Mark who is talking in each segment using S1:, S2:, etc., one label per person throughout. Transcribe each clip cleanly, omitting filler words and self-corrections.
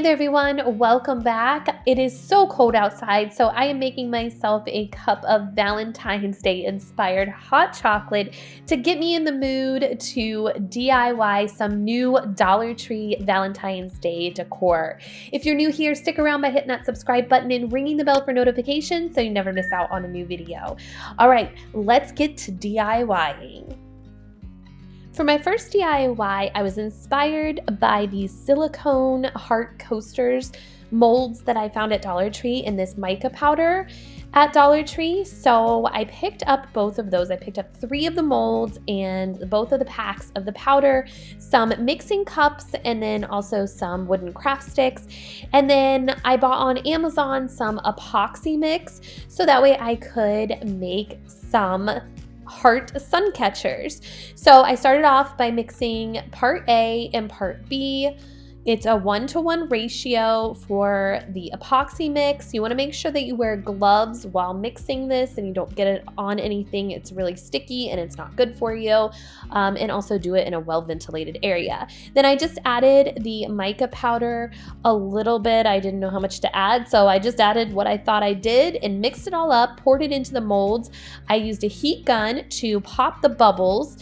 S1: Hey there everyone, welcome back. It is so cold outside, so I am making myself a cup of Valentine's Day inspired hot chocolate to get me in the mood to DIY some new Dollar Tree Valentine's Day decor. If you're new here, stick around by hitting that subscribe button and ringing the bell for notifications so you never miss out on a new video. All right, let's get to DIYing. For my first DIY, I was inspired by these silicone heart coasters molds that I found at Dollar Tree in this mica powder at Dollar Tree. So I picked up both of those. I picked up 3 of the molds and both of the packs of the powder, some mixing cups, and then also some wooden craft sticks. And then I bought on Amazon some epoxy mix so that way I could make some heart sun catchers. So I started off by mixing part A and part B. It's a 1-to-1 ratio for the epoxy mix. You want to make sure that you wear gloves while mixing this and you don't get it on anything. It's really sticky and it's not good for you. And also do it in a well-ventilated area. Then I just added the mica powder a little bit. I didn't know how much to add, so I just added what I thought I did and mixed it all up, poured it into the molds. I used a heat gun to pop the bubbles.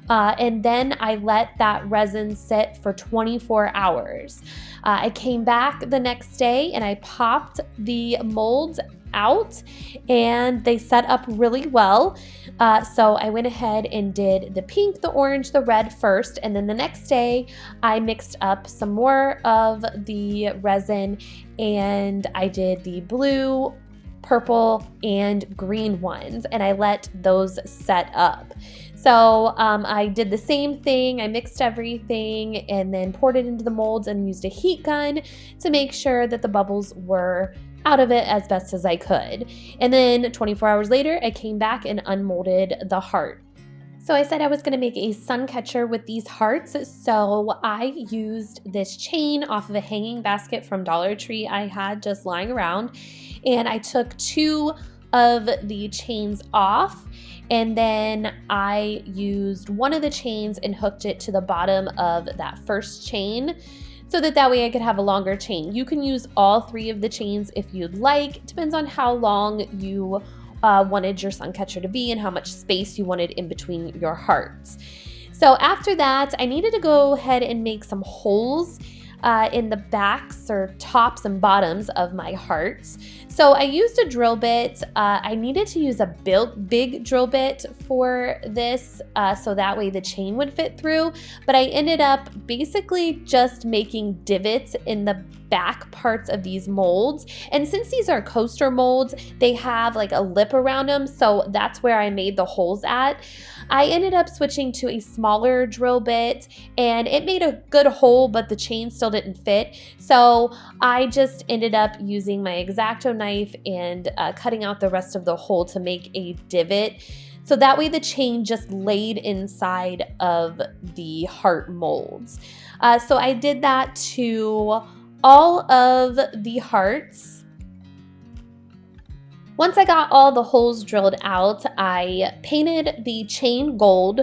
S1: And then I let that resin sit for 24 hours. I came back the next day and I popped the molds out and they set up really well. So I went ahead and did the pink, the orange, the red first, and then the next day I mixed up some more of the resin and I did the blue, purple, and green ones, and I let those set up. So I did the same thing. I mixed everything and then poured it into the molds and used a heat gun to make sure that the bubbles were out of it as best as I could. And then 24 hours later, I came back and unmolded the heart. So I said I was going to make a sun catcher with these hearts, so I used this chain off of a hanging basket from Dollar Tree I had just lying around, and I took 2 of the chains off, and then I used one of the chains and hooked it to the bottom of that first chain so that way I could have a longer chain. You can use all 3 of the chains if you'd like. It depends on how long you wanted your sun catcher to be and how much space you wanted in between your hearts. So after that, I needed to go ahead and make some holes in the backs or tops and bottoms of my hearts. So I used a drill bit. I needed to use a big drill bit for this so that way the chain would fit through, but I ended up basically just making divots in the back parts of these molds. And since these are coaster molds, they have like a lip around them, so that's where I made the holes at. I ended up switching to a smaller drill bit and it made a good hole, but the chain still didn't fit. So I just ended up using my X-Acto knife and cutting out the rest of the hole to make a divot. So that way the chain just laid inside of the heart molds. So I did that to all of the hearts. Once I got all the holes drilled out, I painted the chain gold.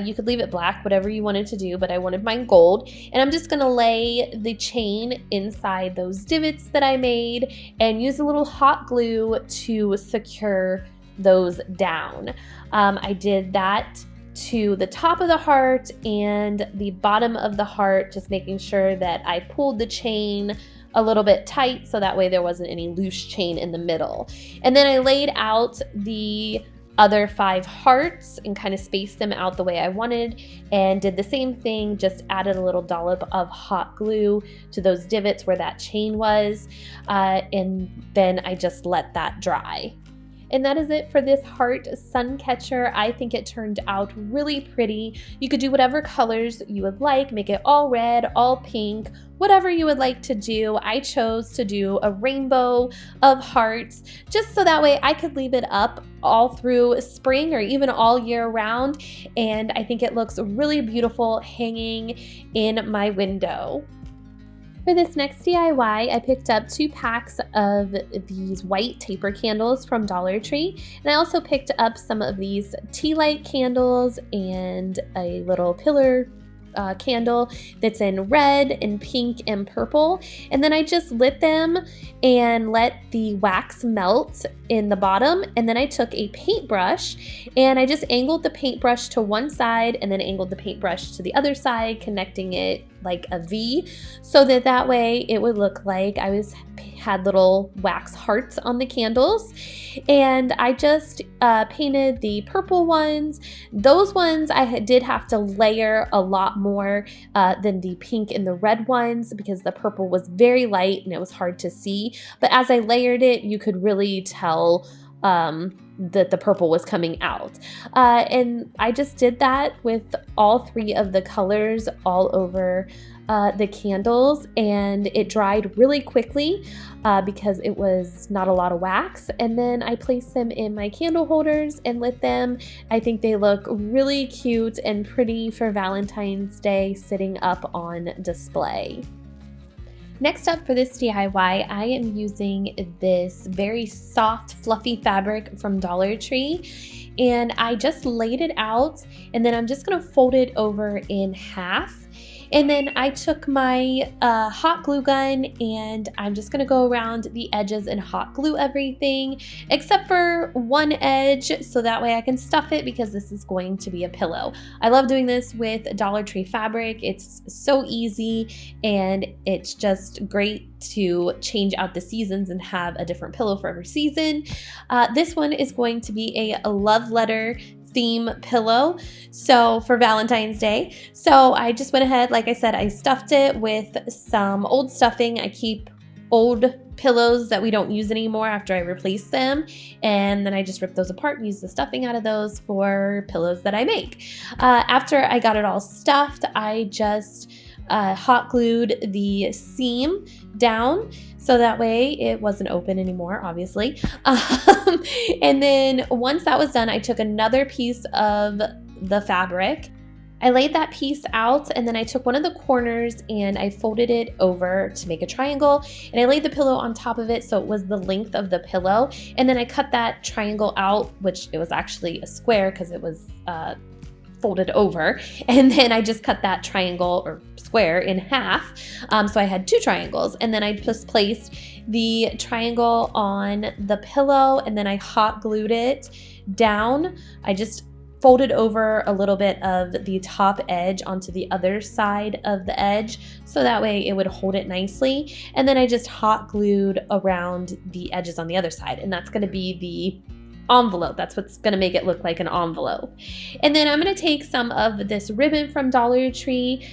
S1: You could leave it black, whatever you wanted to do, but I wanted mine gold. And I'm just gonna lay the chain inside those divots that I made and use a little hot glue to secure those down. I did that to the top of the heart and the bottom of the heart, just making sure that I pulled the chain a little bit tight so that way there wasn't any loose chain in the middle. And then I laid out the other 5 hearts and kind of spaced them out the way I wanted and did the same thing, just added a little dollop of hot glue to those divots where that chain was, and then I just let that dry. And that is it for this heart sun catcher. I think it turned out really pretty. You could do whatever colors you would like, make it all red, all pink, whatever you would like to do. I chose to do a rainbow of hearts just so that way I could leave it up all through spring or even all year round. And I think it looks really beautiful hanging in my window. For this next DIY, I picked up 2 packs of these white taper candles from Dollar Tree, and I also picked up some of these tea light candles and a little pillar candle that's in red and pink and purple. And then I just lit them and let the wax melt in the bottom. And then I took a paintbrush and I just angled the paintbrush to one side and then angled the paintbrush to the other side, connecting it like a V, so that way it would look like I had little wax hearts on the candles. And I just painted the purple ones. Those ones I did have to layer a lot more than the pink and the red ones, because the purple was very light and it was hard to see. But as I layered it, you could really tell that the purple was coming out. And I just did that with all three of the colors all over the candles, and it dried really quickly because it was not a lot of wax. And then I placed them in my candle holders and lit them. I think they look really cute and pretty for Valentine's Day sitting up on display. Next up for this DIY, I am using this very soft, fluffy fabric from Dollar Tree, and I just laid it out, and then I'm just gonna fold it over in half. And then I took my hot glue gun and I'm just gonna go around the edges and hot glue everything except for one edge, so that way I can stuff it, because this is going to be a pillow. I love doing this with Dollar Tree fabric. It's so easy and it's just great to change out the seasons and have a different pillow for every season. This one is going to be a love letter theme pillow, so for Valentine's Day. So I just went ahead, like I said, I stuffed it with some old stuffing. I keep old pillows that we don't use anymore after I replace them, and then I just rip those apart and use the stuffing out of those for pillows that I make. After I got it all stuffed, I just hot glued the seam down, so that way it wasn't open anymore, obviously. And then once that was done, I took another piece of the fabric. I laid that piece out, and then I took one of the corners and I folded it over to make a triangle, and I laid the pillow on top of it so it was the length of the pillow. And then I cut that triangle out, which it was actually a square because it was folded over, and then I just cut that triangle or square in half, so I had two triangles. And then I just placed the triangle on the pillow, and then I hot glued it down. I just folded over a little bit of the top edge onto the other side of the edge, so that way it would hold it nicely. And then I just hot glued around the edges on the other side, and that's going to be the envelope. That's what's going to make it look like an envelope. And then I'm going to take some of this ribbon from Dollar Tree.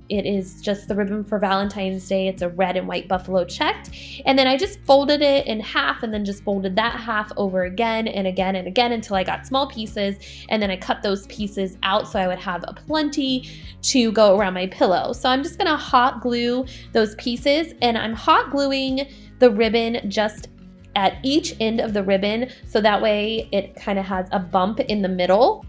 S1: It is just the ribbon for Valentine's Day. It's a red and white buffalo checked. And then I just folded it in half, and then just folded that half over again and again and again until I got small pieces. And then I cut those pieces out so I would have a plenty to go around my pillow. So I'm just going to hot glue those pieces, and I'm hot gluing the ribbon just at each end of the ribbon, so that way it kind of has a bump in the middle.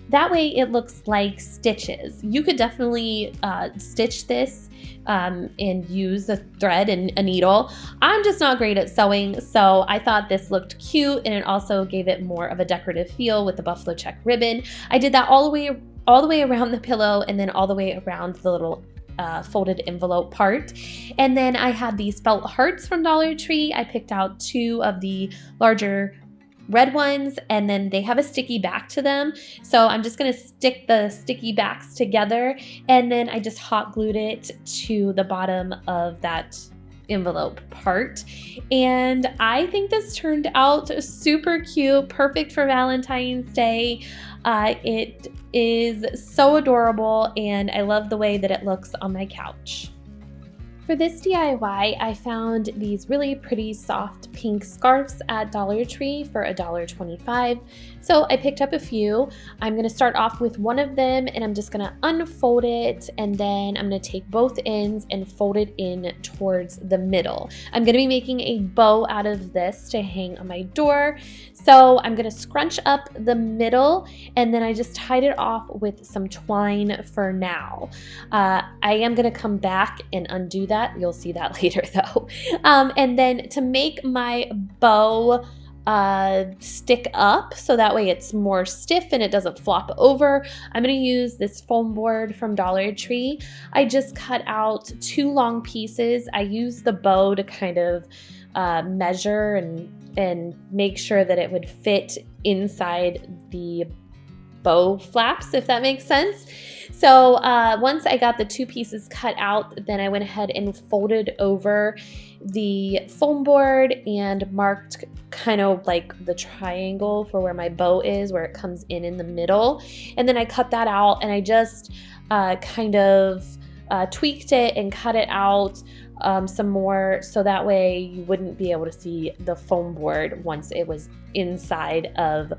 S1: That way it looks like stitches. You could definitely stitch this and use a thread and a needle. I'm just not great at sewing, so I thought this looked cute, and it also gave it more of a decorative feel with the buffalo check ribbon. I did that all the way around the pillow, and then all the way around the little folded envelope part. And then I had these felt hearts from Dollar Tree. I picked out two of the larger red ones, and then they have a sticky back to them. So I'm just going to stick the sticky backs together, and then I just hot glued it to the bottom of that envelope part. And I think this turned out super cute, perfect for Valentine's Day. It is so adorable, and I love the way that it looks on my couch. For this DIY, I found these really pretty soft pink scarves at Dollar Tree for $1.25. So I picked up a few. I'm going to start off with one of them, and I'm just going to unfold it, and then I'm going to take both ends and fold it in towards the middle. I'm going to be making a bow out of this to hang on my door. So I'm going to scrunch up the middle, and then I just tied it off with some twine for now. I am going to come back and undo that. You'll see that later though. And then to make my bow stick up so that way it's more stiff and it doesn't flop over. I'm going to use this foam board from Dollar Tree. I just cut out 2 long pieces. I used the bow to kind of measure and make sure that it would fit inside the bow flaps, if that makes sense. So once I got the 2 pieces cut out, then I went ahead and folded over the foam board and marked kind of like the triangle for where my bow is, where it comes in the middle. And then I cut that out and I just kind of tweaked it and cut it out some more so that way you wouldn't be able to see the foam board once it was inside of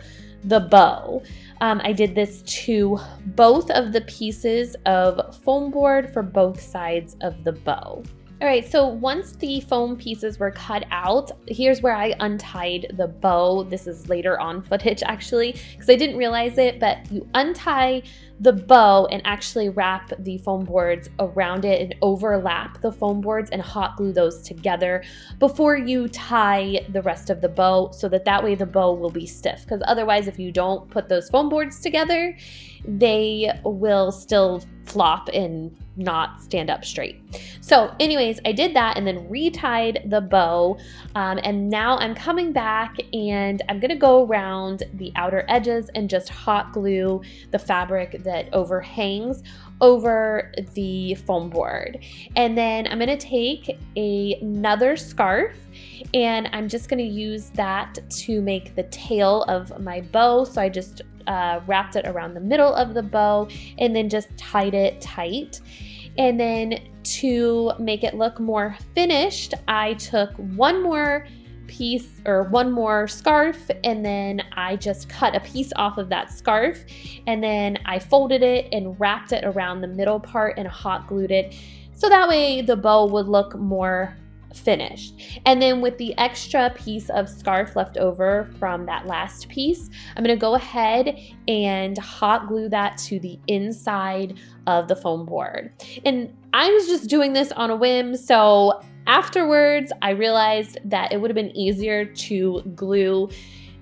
S1: the bow. I did this to both of the pieces of foam board for both sides of the bow. All right, so once the foam pieces were cut out, here's where I untied the bow. This is later on footage actually, because I didn't realize it, but you untie the bow and actually wrap the foam boards around it and overlap the foam boards and hot glue those together before you tie the rest of the bow so that way the bow will be stiff. Because otherwise, if you don't put those foam boards together, they will still flop and not stand up straight. So anyways, I did that and then retied the bow. And now I'm coming back and I'm gonna go around the outer edges and just hot glue the fabric that overhangs over the foam board. And then I'm gonna take another scarf and I'm just gonna use that to make the tail of my bow. So I just wrapped it around the middle of the bow and then just tied it tight. And then to make it look more finished, I took one more piece or one more scarf and then I just cut a piece off of that scarf and then I folded it and wrapped it around the middle part and hot glued it so that way the bow would look more finished. And then with the extra piece of scarf left over from that last piece, I'm going to go ahead and hot glue that to the inside of the foam board. And I was just doing this on a whim, so afterwards I realized that it would have been easier to glue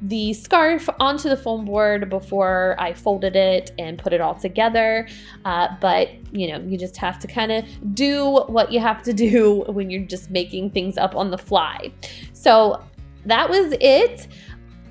S1: the scarf onto the foam board before I folded it and put it all together. But you know, you just have to kind of do what you have to do when you're just making things up on the fly. So that was it.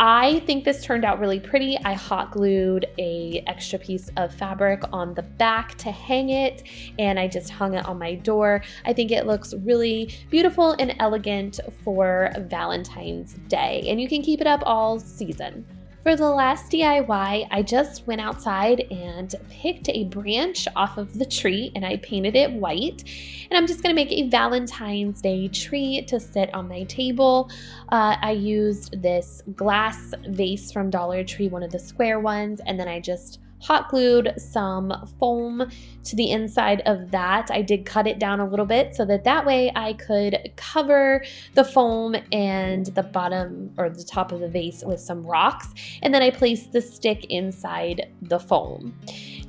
S1: I think this turned out really pretty. I hot glued an extra piece of fabric on the back to hang it, and I just hung it on my door. I think it looks really beautiful and elegant for Valentine's Day, and you can keep it up all season. For the last DIY, I just went outside and picked a branch off of the tree and I painted it white. And I'm just gonna make a Valentine's Day tree to sit on my table. I used this glass vase from Dollar Tree, one of the square ones, and then I just hot glued some foam to the inside of that. I did cut it down a little bit so that way I could cover the foam and the bottom or the top of the vase with some rocks. And then I placed the stick inside the foam.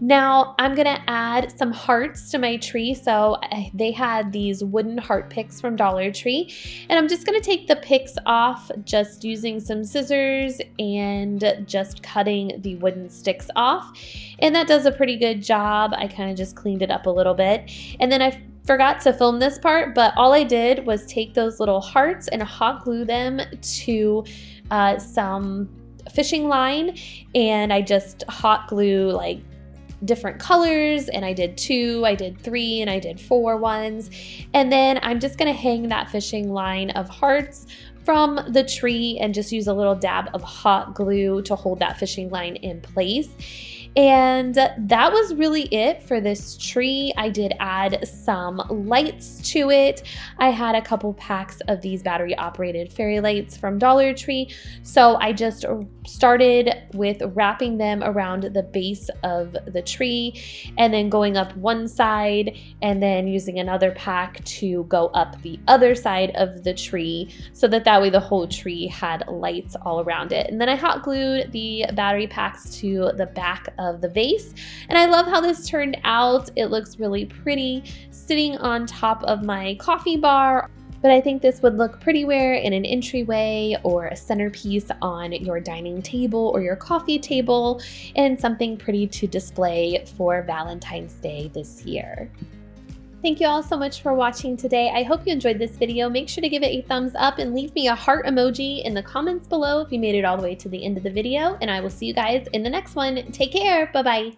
S1: Now I'm gonna add some hearts to my tree. So they had these wooden heart picks from Dollar Tree. And I'm just gonna take the picks off just using some scissors and just cutting the wooden sticks off. And that does a pretty good job. I kind of just cleaned it up a little bit. And then I forgot to film this part, but all I did was take those little hearts and hot glue them to some fishing line. And I just hot glue like different colors, and I did 2, I did 3, and I did 4 ones. And then I'm just gonna hang that fishing line of hearts from the tree and just use a little dab of hot glue to hold that fishing line in place. And that was really it for this tree. I did add some lights to it. I had a couple packs of these battery operated fairy lights from Dollar Tree. So I just started with wrapping them around the base of the tree and then going up one side and then using another pack to go up the other side of the tree so that way the whole tree had lights all around it. And then I hot glued the battery packs to the back of the vase. And I love how this turned out. It looks really pretty sitting on top of my coffee bar But I think this would look prettier in an entryway or a centerpiece on your dining table or your coffee table, and something pretty to display for Valentine's Day this year. Thank you all so much for watching today. I hope you enjoyed this video. Make sure to give it a thumbs up and leave me a heart emoji in the comments below if you made it all the way to the end of the video, and I will see you guys in the next one. Take care. Bye-bye.